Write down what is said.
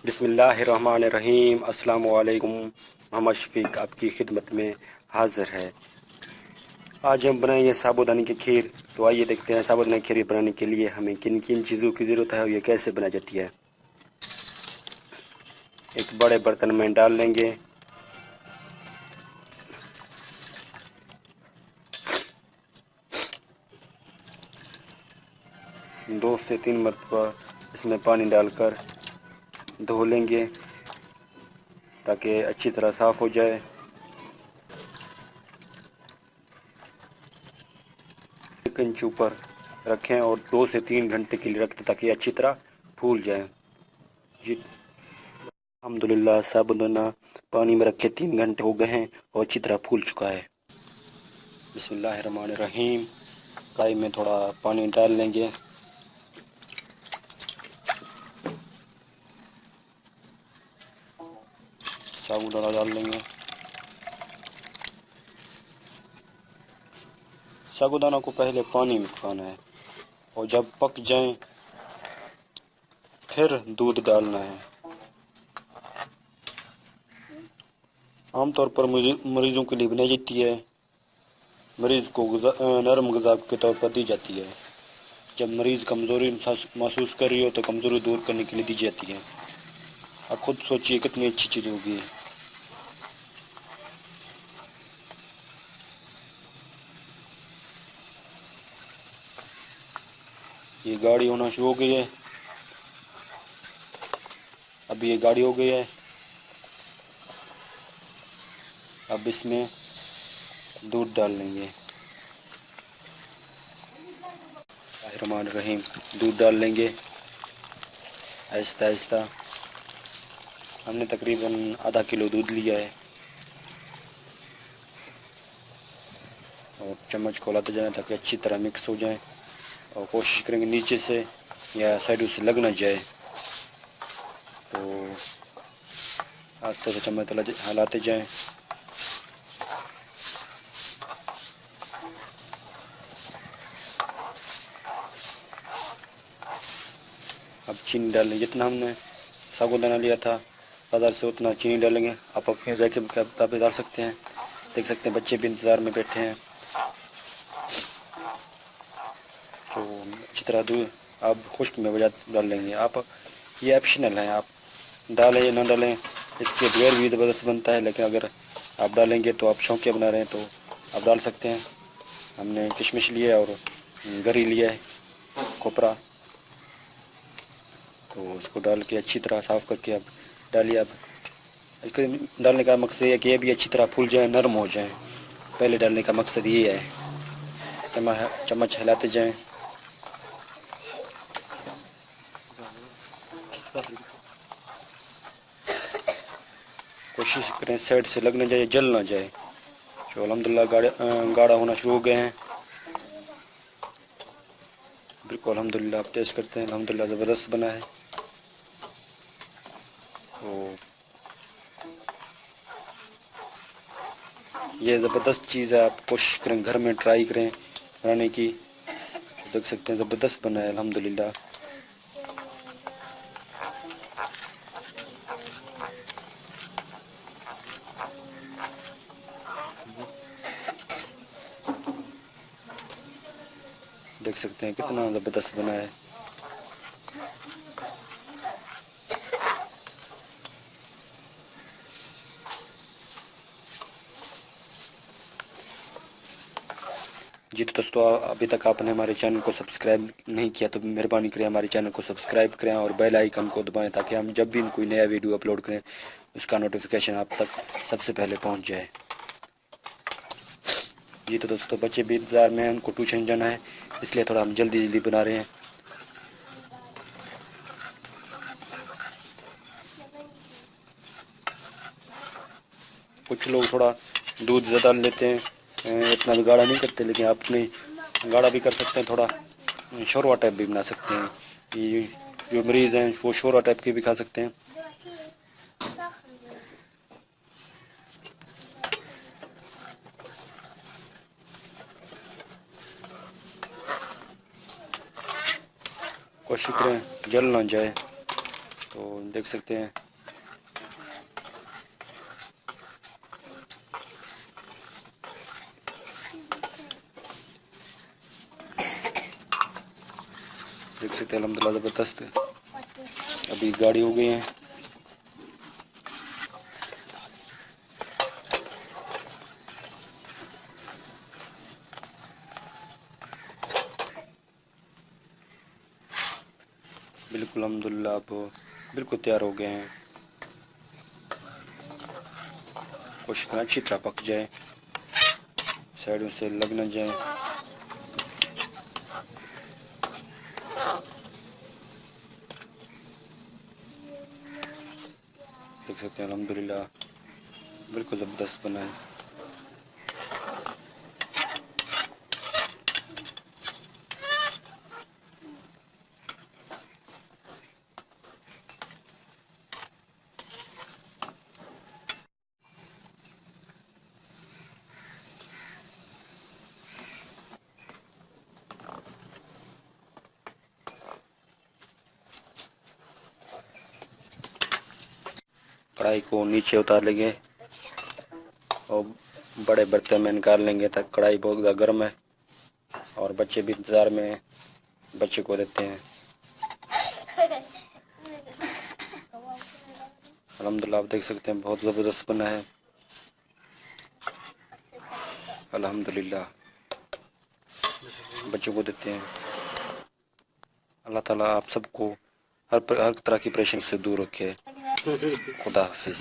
बिस्मिल्लाहिर्रहमानिर्रहीम। अस्सलाम वालेकुम। m.shafiq आपकी खिदमत में हाजिर है। आज हम बनाएंगे साबूदाने की खीर। तो आइए देखते हैं साबूदाने की खीर बनाने के लिए हमें किन किन चीज़ों की ज़रूरत है और ये कैसे बनाई जाती है। एक बड़े बर्तन में डाल लेंगे दो से तीन मरतबा इसमें पानी डालकर धो लेंगे ताकि अच्छी तरह साफ़ हो जाए। एक इंच ऊपर रखें और 2 से 3 घंटे के लिए रख दें ताकि अच्छी तरह फूल जाए। जी अल्हम्दुलिल्लाह साबूदाना पानी में रखे 3 घंटे हो गए हैं और अच्छी तरह फूल चुका है। बिस्मिल्लाहिर्रहमानिर्रहीम। कढ़ाई में थोड़ा पानी डाल लेंगे। साबूदाना डाल लेंगे। साबूदाना को पहले पानी में पकाना है और जब पक जाए फिर दूध डालना है। आमतौर पर मरीज़ों के लिए बनाई जाती है। मरीज़ को नरम ग़िज़ा के तौर पर दी जाती है। जब मरीज़ कमज़ोरी महसूस कर रही हो तो कमज़ोरी दूर करने के लिए दी जाती है। आप खुद सोचिए कितनी अच्छी चीज़ होगी। ये गाढ़ी होना शुरू हो गई है। अभी ये गाढ़ी हो गई है। अब इसमें दूध डाल लेंगे। रहीम दूध डाल लेंगे आहिस्ता आहिस्ता। हमने तकरीबन आधा किलो दूध लिया है और चम्मच को हिलाते जाएं ताकि अच्छी तरह मिक्स हो जाए और कोशिश करेंगे नीचे से या साइडों से लग ना जाए। तो आस्ते से चम्मच हिलाते जाएं। अब चीनी डाल लें। जितना हमने साबूदाना लिया था बाज़ार से उतना चीनी डालेंगे। आप अपने जायके के मुताबिक डाल सकते हैं। देख सकते हैं बच्चे भी इंतज़ार में बैठे हैं। तो अच्छी तरह दूध आप खुश्क में वजह डाल लेंगे। आप ये ऑप्शनल है, आप डालें या ना डालें, इसके बगैर भी ज़बरदस्त बनता है। लेकिन अगर आप डालेंगे तो आप शौकिया बना रहे हैं तो आप डाल सकते हैं। हमने किशमिश लिया है और गरी लिया है, खोपरा। तो उसको डाल के अच्छी तरह साफ़ करके अब डालिए। अब इसको डालने का मकसद ये है कि ये भी अच्छी तरह फूल जाए, नरम हो जाए। पहले डालने का मकसद ये है। चम्मच हिलाते जाएं। कोशिश करें साइड से लग ना जाए, जल ना जाए। जो अल्हम्दुलिल्लाह गाढ़ा होना शुरू हो गए हैं। बिल्कुल अल्हम्दुलिल्लाह। आप टेस्ट करते हैं, अल्हम्दुलिल्लाह ज़बरदस्त बना है। तो ये ज़बरदस्त चीज़ है। आप कोशिश करें घर में ट्राई करें बनाने की। तो देख सकते हैं ज़बरदस्त बना है अल्हम्दुलिल्लाह। देख सकते हैं कितना ज़बरदस्त बना है। जी तो दोस्तों, अभी तक आपने हमारे चैनल को सब्सक्राइब नहीं किया तो मेहरबानी करें हमारे चैनल को सब्सक्राइब करें और बेल आइकन को दबाएं ताकि हम जब भी कोई नया वीडियो अपलोड करें उसका नोटिफिकेशन आप तक सबसे पहले पहुंच जाए। जी तो दोस्तों, बच्चे भी इंतज़ार में हैं, उनको ट्यूशन जाना है, इसलिए थोड़ा हम जल्दी जल्दी बना रहे हैं। कुछ लोग थोड़ा दूध ज़्यादा लेते हैं, इतना भी गाढ़ा नहीं करते, लेकिन आप अपने गाढ़ा भी कर सकते हैं। थोड़ा शोरवा टाइप भी बना सकते हैं। ये जो मरीज़ हैं वो शोरवा टाइप के भी खा सकते हैं। कोशिश करें जल ना जाए। تو دیکھ سکتے ہیں الحمدللہ زبردست. ابھی گاڑی ہو گئی ہیں. بالکل الحمدللہ اب بالکل تیار ہو گئے ہیں. کوشش کریں اچھی طرح پک جائے، سائڈوں سے لگ نہ جائیں. دیکھ سکتے ہیں الحمدللہ بالکل زبردست بنا ہے. کڑھائی کو نیچے اتار لیں گے اور بڑے برتن میں نکال لیں گے، تک کڑھائی بہت زیادہ گرم ہے اور بچے بھی انتظار میں ہیں. بچے کو دیتے ہیں. الحمدللہ آپ دیکھ سکتے ہیں بہت زبردست بنا ہے. الحمدللہ بچوں کو دیتے ہیں. اللہ تعالیٰ آپ سب کو ہر طرح کی پریشانی سے دور رکھے. خدا حافظ.